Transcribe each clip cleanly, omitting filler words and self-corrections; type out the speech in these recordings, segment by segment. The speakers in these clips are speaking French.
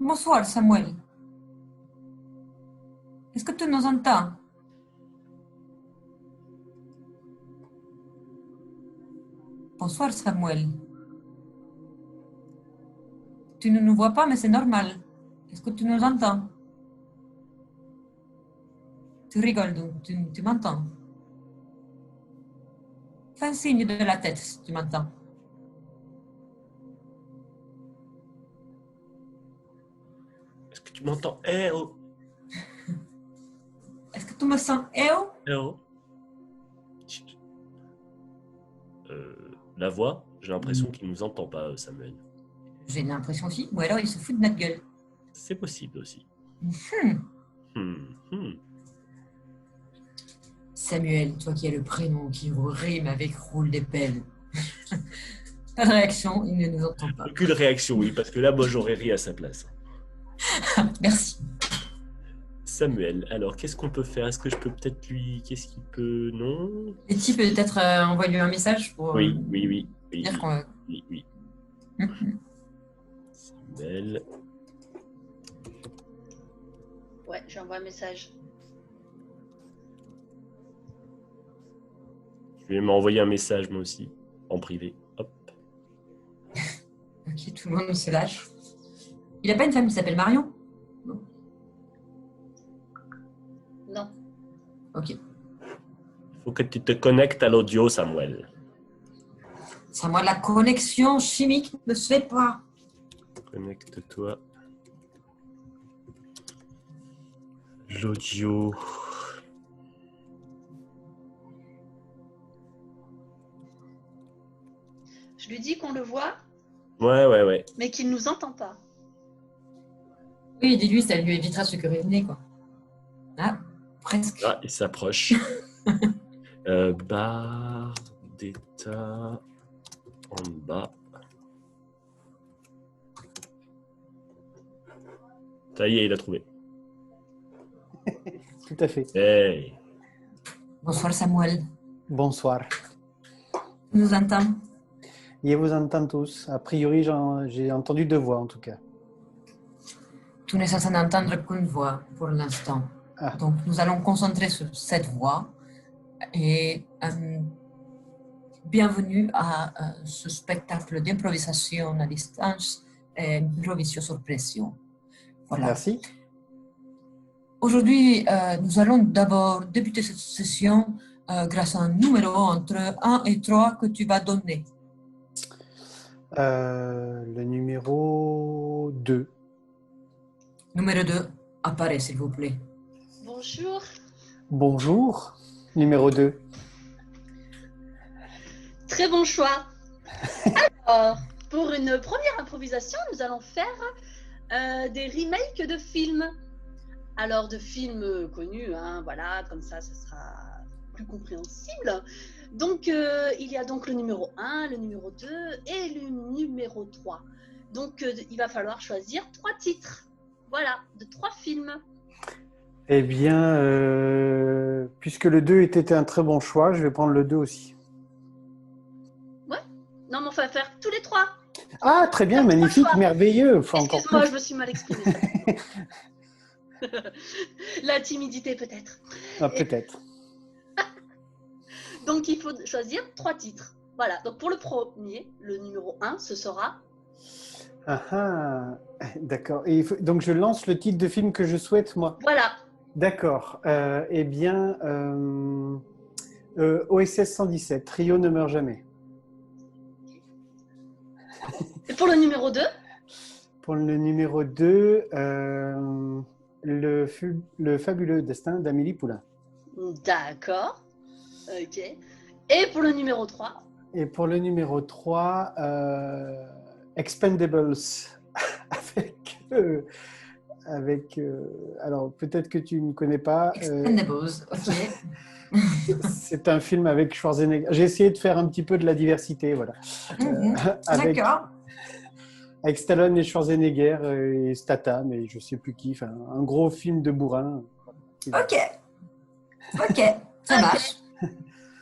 Bonsoir, Samuel. Est-ce que tu nous entends? Bonsoir, Samuel. Tu ne nous vois pas, mais c'est normal. Est-ce que tu nous entends? Tu rigoles, donc tu m'entends? Fais un signe de la tête si tu m'entends. Est-ce que tu m'entends? Eh oh! Est-ce que tu me sens? Eh oh? Eh oh! La voix, j'ai l'impression qu'il ne nous entend pas, Samuel. J'ai l'impression aussi. Ou alors il se fout de notre gueule. C'est possible aussi. Hmm. Hmm. Samuel, toi qui as le prénom qui rime avec roule des pelles. Pas de réaction, il ne nous entend pas. Aucune réaction, oui, parce que là, moi, j'aurais ri à sa place. Merci. Samuel, alors, qu'est-ce qu'on peut faire? Est-ce que je peux peut-être lui... Qu'est-ce qu'il peut... Non? Et tu peut-être envoyer lui un message pour Oui. dire qu'on... Oui. Samuel... Ouais, j'envoie un message. Je vais m'envoyer un message, moi aussi, en privé. Hop. Ok, tout le monde se lâche. Il n'a pas une femme qui s'appelle Marion? Non. Ok. Il faut que tu te connectes à l'audio, Samuel. Samuel, la connexion chimique ne se fait pas. Connecte-toi. L'audio. Je lui dis qu'on le voit, Ouais. mais qu'il ne nous entend pas. Oui, dis-lui, ça lui évitera ce que revenait, quoi. Ah, presque. Ah, il s'approche. Barre d'état en bas. Ça y est, il a trouvé. Tout à fait. Hey. Bonsoir, Samuel. Bonsoir. Tu nous entends? Je vous entends tous. A priori, j'ai entendu 2 voix en tout cas. Tu n'es censé n'entendre qu'une voix pour l'instant. Ah. Donc, nous allons concentrer sur cette voix. Et bienvenue à ce spectacle d'improvisation à distance, improvisation sur pression. Voilà. Merci. Aujourd'hui, nous allons d'abord débuter cette session grâce à un numéro entre 1 et 3 que tu vas donner. Le numéro 2. Numéro 2, apparaît s'il vous plaît. Bonjour. Bonjour. Numéro 2. Très bon choix. Alors, pour une première improvisation, nous allons faire des remakes de films. Alors, de films connus, hein, voilà, comme ça sera plus compréhensible. Donc, il y a donc le numéro 1, le numéro 2 et le numéro 3. Donc, il va falloir choisir 3 titres. Voilà, de 3 films. Eh bien, puisque le 2 était un très bon choix, je vais prendre le 2 aussi. Ouais. Non, mais on va faire tous les 3. Ah, très bien, magnifique, merveilleux. Enfin, excuse-moi, je me suis mal exprimée. La timidité peut-être. Ah, peut-être. Donc, il faut choisir 3 titres. Voilà, donc pour le premier, le numéro 1, ce sera... Ah, d'accord. Et donc, je lance le titre de film que je souhaite, moi. Voilà. D'accord. Eh bien, OSS 117, Rio ne meurt jamais. Et pour le numéro 2? Pour le numéro 2, le fabuleux destin d'Amélie Poulain. D'accord. Ok. Et pour le numéro 3? Et pour le numéro 3, Expendables avec alors peut-être que tu ne connais pas. Expendables, ok. C'est un film avec Schwarzenegger. J'ai essayé de faire un petit peu de la diversité, voilà. D'accord. Avec Stallone et Schwarzenegger et Statham, mais je ne sais plus qui. Enfin, un gros film de bourrin. Ok, ça marche.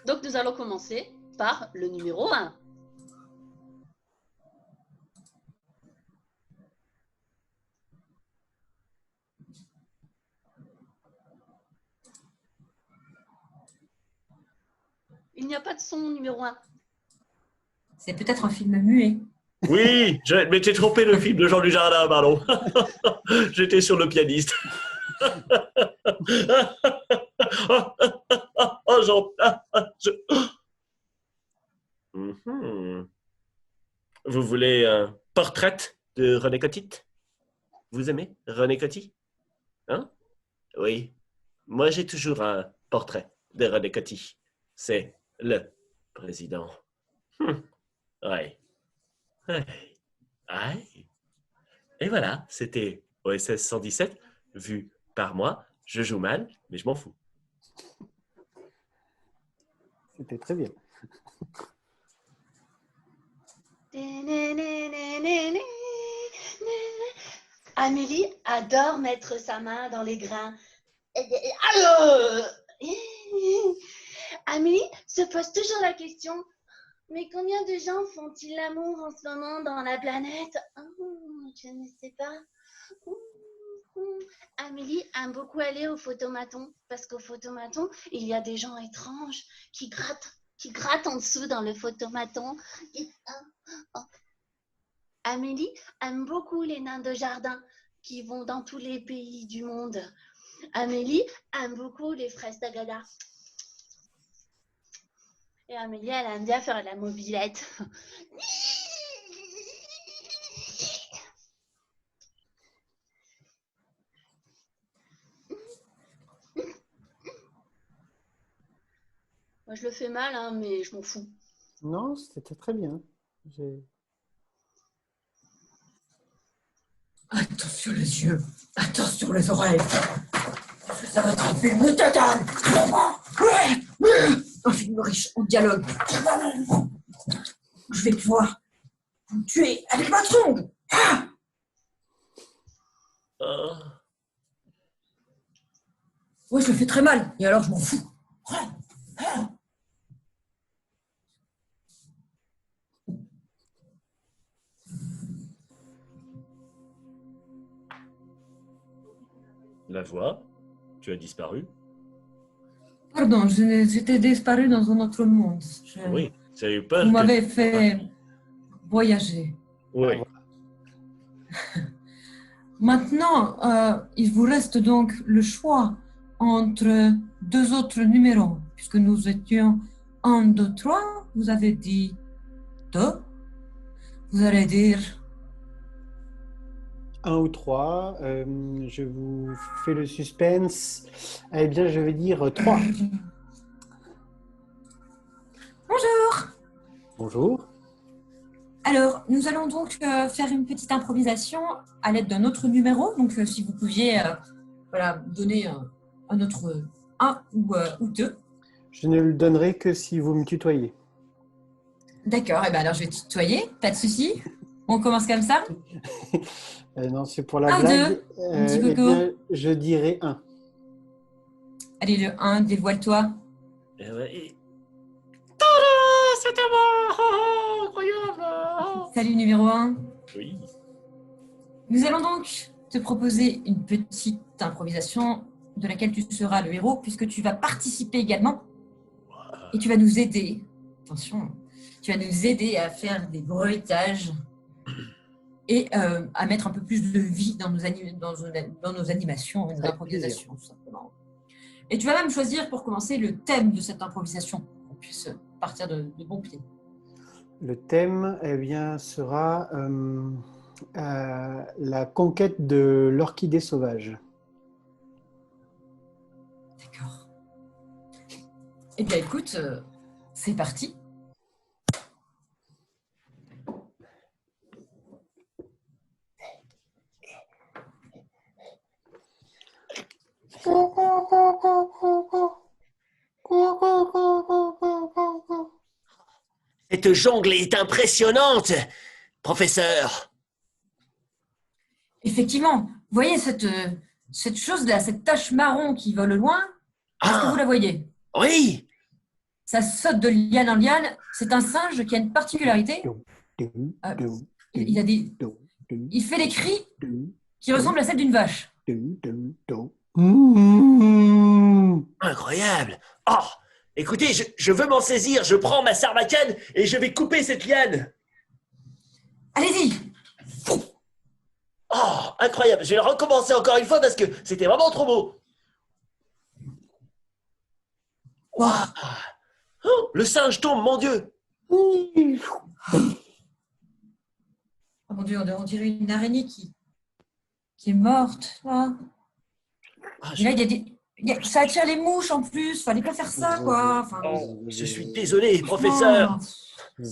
Donc nous allons commencer par le numéro 1. n'y a pas de son numéro 1. C'est peut-être un film muet. Oui, je m'étais trompé le film de Jean Dujardin, pardon. J'étais sur le pianiste. Oh, Jean. Mhm. Vous voulez un portrait de René Coty? Vous aimez René Coty? Hein? Oui. Moi, j'ai toujours un portrait de René Coty. C'est le président. Ouais. Ouais. Ouais. Et voilà, c'était OSS 117, vu par moi. Je joue mal, mais je m'en fous. C'était très bien. Amélie adore mettre sa main dans les grains. Alors, Amélie se pose toujours la question, mais combien de gens font-ils l'amour en ce moment dans la planète? Je ne sais pas. Amélie aime beaucoup aller au photomaton, parce qu'au photomaton, il y a des gens étranges qui grattent en dessous dans le photomaton. Amélie aime beaucoup les nains de jardin qui vont dans tous les pays du monde. Amélie aime beaucoup les fraises d'Agada. Et Amélie, elle aime bien faire de la mobilette. Moi, je le fais mal, hein, mais je m'en fous. Non, c'était très bien. Attention les yeux, attention les oreilles. Ça va être un film total. Un film riche en dialogue. Je vais pouvoir vous tuer avec ma tongue. Ouais, je le fais très mal. Et alors, je m'en fous. La voix, tu as disparu. Pardon, j'étais disparu dans un autre monde. Oui, tu as eu peur. Vous m'avez fait voyager. Oui. Maintenant, il vous reste donc le choix entre deux autres numéros, puisque nous étions 1, 2, 3. Vous avez dit 2. Vous allez dire 1 ou 3. Je vous fais le suspense. Eh bien, je vais dire 3. bonjour. Bonjour. Alors, nous allons donc faire une petite improvisation à l'aide d'un autre numéro. Donc, si vous pouviez donner un autre 1 ou 2. Je ne le donnerai que si vous me tutoyez. D'accord, et bien alors je vais te tutoyer, pas de souci. On commence comme ça. Non, c'est pour la 1, blague. 2, un petit Eh coco. bien, je dirai 1. Allez, le 1, dévoile-toi. Tada, c'était moi. Incroyable. Salut numéro 1. Oui. Nous allons donc te proposer une petite improvisation de laquelle tu seras le héros, puisque tu vas participer également. Et tu vas nous aider. Attention, tu vas nous aider à faire des bruitages et à mettre un peu plus de vie dans nos animations et nos improvisations, tout simplement. Et tu vas même choisir pour commencer le thème de cette improvisation, pour qu'on puisse partir de bons pieds. Le thème sera la conquête de l'orchidée sauvage. D'accord. Eh bien, écoute, c'est parti. Cette jungle est impressionnante, professeur. Effectivement, vous voyez cette chose-là, cette tache marron qui vole au loin? Est-ce que vous la voyez? Oui. Ça saute de liane en liane. C'est un singe qui a une particularité. Il fait des cris qui ressemblent à celles d'une vache. Incroyable. Oh, Écoutez, je veux m'en saisir. Je prends ma sarbacane et je vais couper cette liane. Allez-y. Oh, incroyable. Je vais recommencer encore une fois parce que c'était vraiment trop beau. Waouh. Oh, le singe tombe, mon Dieu. Oh mon Dieu, on dirait une araignée qui est morte. Là. Ah, Et là, ça attire les mouches en plus. Fallait pas faire ça, quoi. Enfin, je suis désolé, professeur.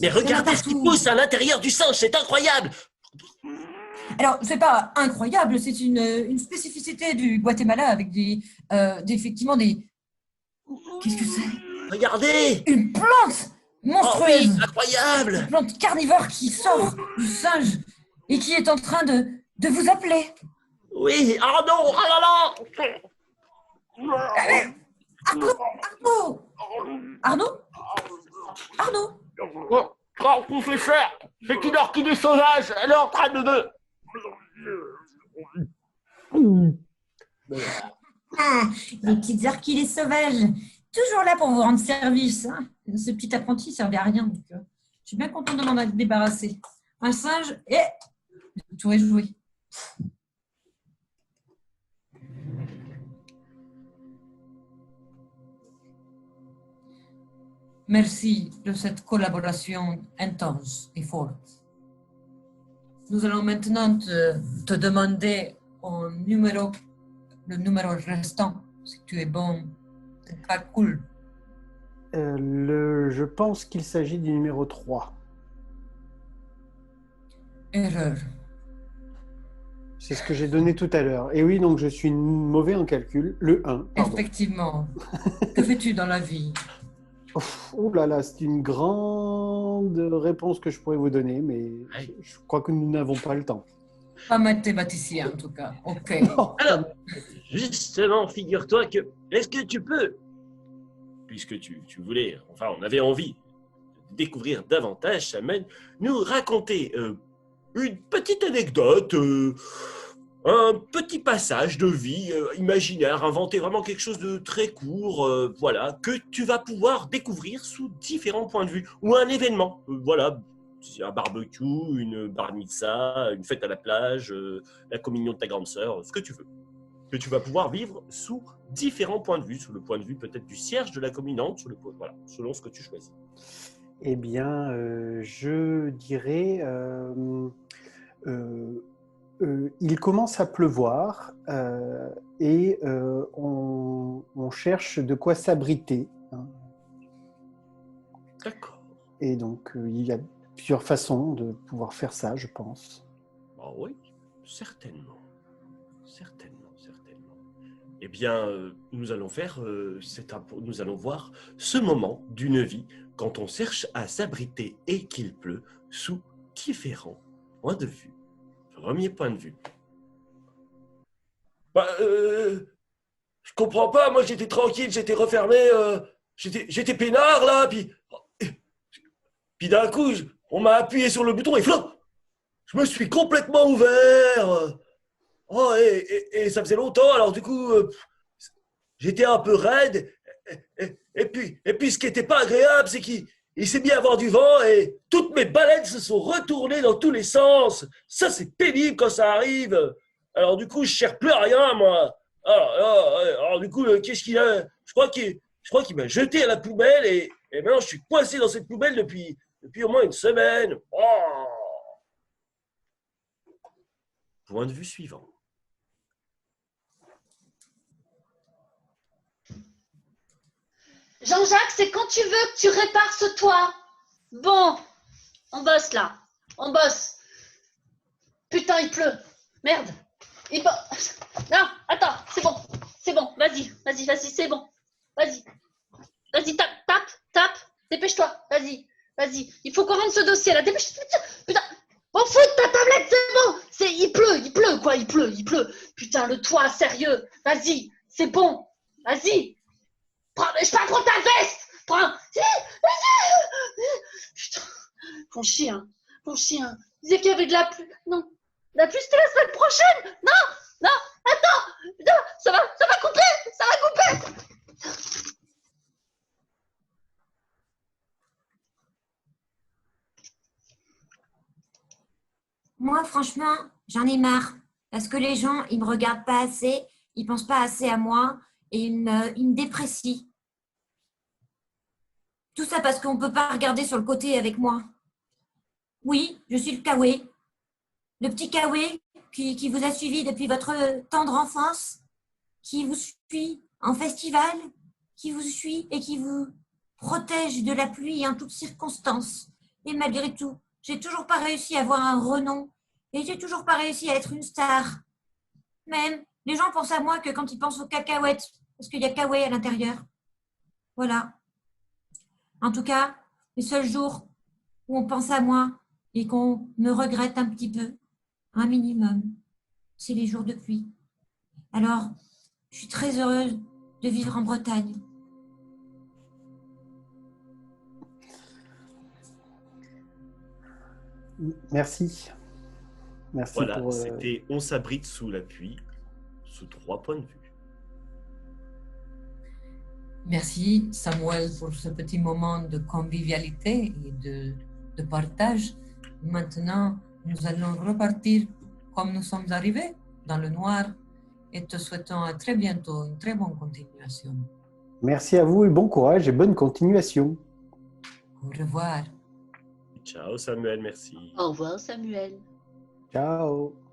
Mais regardez ce qui partout. pousse à l'intérieur du singe, c'est incroyable. Alors, c'est pas incroyable, c'est une spécificité du Guatemala avec effectivement des. Qu'est-ce que c'est? Regardez. Une plante Oh monstrueuse! oui, incroyable. Une plante carnivore qui sort du singe et qui est en train de vous appeler. Oui, oh non, oh là là. Arnaud? Arnaud? Oh, professeur, c'est une orchidée sauvage, elle est en train de me... Les petites orchidées sauvages, toujours là pour vous rendre service. Hein. Ce petit apprenti ne servait à rien. Donc, je suis bien contente de m'en débarrasser. Un singe et tout est joué. Merci de cette collaboration intense et forte. Nous allons maintenant te demander le numéro restant, si tu es bon. C'est pas cool. Je pense qu'il s'agit du numéro 3. Erreur. C'est ce que j'ai donné tout à l'heure. Et oui, donc je suis mauvais en calcul. Le 1. Pardon. Effectivement. Que fais-tu dans la vie? Oh là là, c'est une grande réponse que je pourrais vous donner, mais je crois que nous n'avons pas le temps. Pas mathématicien, en tout cas. Ok. Alors, justement, figure-toi que... Est-ce que tu peux, puisque tu voulais, enfin, on avait envie de découvrir davantage, Samuel, nous raconter une petite anecdote, un petit passage de vie imaginaire, inventer vraiment quelque chose de très court, voilà, que tu vas pouvoir découvrir sous différents points de vue, ou un événement, voilà, un barbecue, une bar mitzvah, une fête à la plage, la communion de ta grande sœur, ce que tu veux, que tu vas pouvoir vivre sous différents points de vue, sous le point de vue peut-être du cierge de la communante, voilà, selon ce que tu choisis. Eh bien, je dirais... il commence à pleuvoir et on cherche de quoi s'abriter. Hein. D'accord. Et donc, il y a plusieurs façons de pouvoir faire ça, je pense. Ah oui, certainement. Certainement, certainement. Eh bien, nous allons nous allons voir ce moment d'une vie quand on cherche à s'abriter et qu'il pleut sous différents points de vue. Premier point de vue. Je comprends pas, moi j'étais tranquille, j'étais refermé, j'étais peinard là, puis d'un coup, on m'a appuyé sur le bouton et flop, je me suis complètement ouvert. Oh, et ça faisait longtemps, alors du coup, j'étais un peu raide. Et puis ce qui n'était pas agréable, c'est qu'il s'est mis à avoir du vent et toutes mes baleines se sont retournées dans tous les sens. Ça, c'est pénible quand ça arrive. Alors du coup, je ne cherche plus à rien, moi. Alors du coup, qu'est-ce qu'il a? Je crois qu'il m'a jeté à la poubelle et maintenant, je suis coincé dans cette poubelle depuis au moins une semaine. Oh. Point de vue suivant. Jean-Jacques, c'est quand tu veux que tu répares ce toit. Bon, on bosse là. On bosse. Putain, il pleut. Merde. Non, attends, c'est bon. C'est bon, vas-y, c'est bon. Vas-y, tape. Dépêche-toi, vas-y. Il faut qu'on rende ce dossier là. Dépêche-toi. Putain, on fout de ta tablette, c'est bon. Il pleut, quoi, il pleut. Putain, le toit, sérieux. Vas-y, c'est bon. Vas-y. Prends ta veste. Putain, mon chien. Il disait qu'il y avait de la pluie. Non, la pluie c'était la semaine prochaine. Non, attends. Putain, ça va couper. Moi, franchement, j'en ai marre. Parce que les gens, ils me regardent pas assez, ils pensent pas assez à moi et ils me déprécient. Tout ça parce qu'on ne peut pas regarder sur le côté avec moi. Oui, je suis le Kawe. Le petit Kawe qui vous a suivi depuis votre tendre enfance, qui vous suit en festival, qui vous suit et qui vous protège de la pluie en toutes circonstances. Et malgré tout, j'ai toujours pas réussi à avoir un renom et j'ai toujours pas réussi à être une star. Même, les gens pensent à moi que quand ils pensent aux cacahuètes, parce qu'il y a Kawe à l'intérieur. Voilà. En tout cas, les seuls jours où on pense à moi et qu'on me regrette un petit peu, un minimum, c'est les jours de pluie. Alors, je suis très heureuse de vivre en Bretagne. Merci. Merci Voilà, pour... c'était On s'abrite sous la pluie, sous 3 points de vue. Merci Samuel pour ce petit moment de convivialité et de partage. Maintenant, nous allons repartir comme nous sommes arrivés, dans le noir, et te souhaitons à très bientôt une très bonne continuation. Merci à vous et bon courage et bonne continuation. Au revoir. Ciao Samuel, merci. Au revoir, Samuel. Ciao.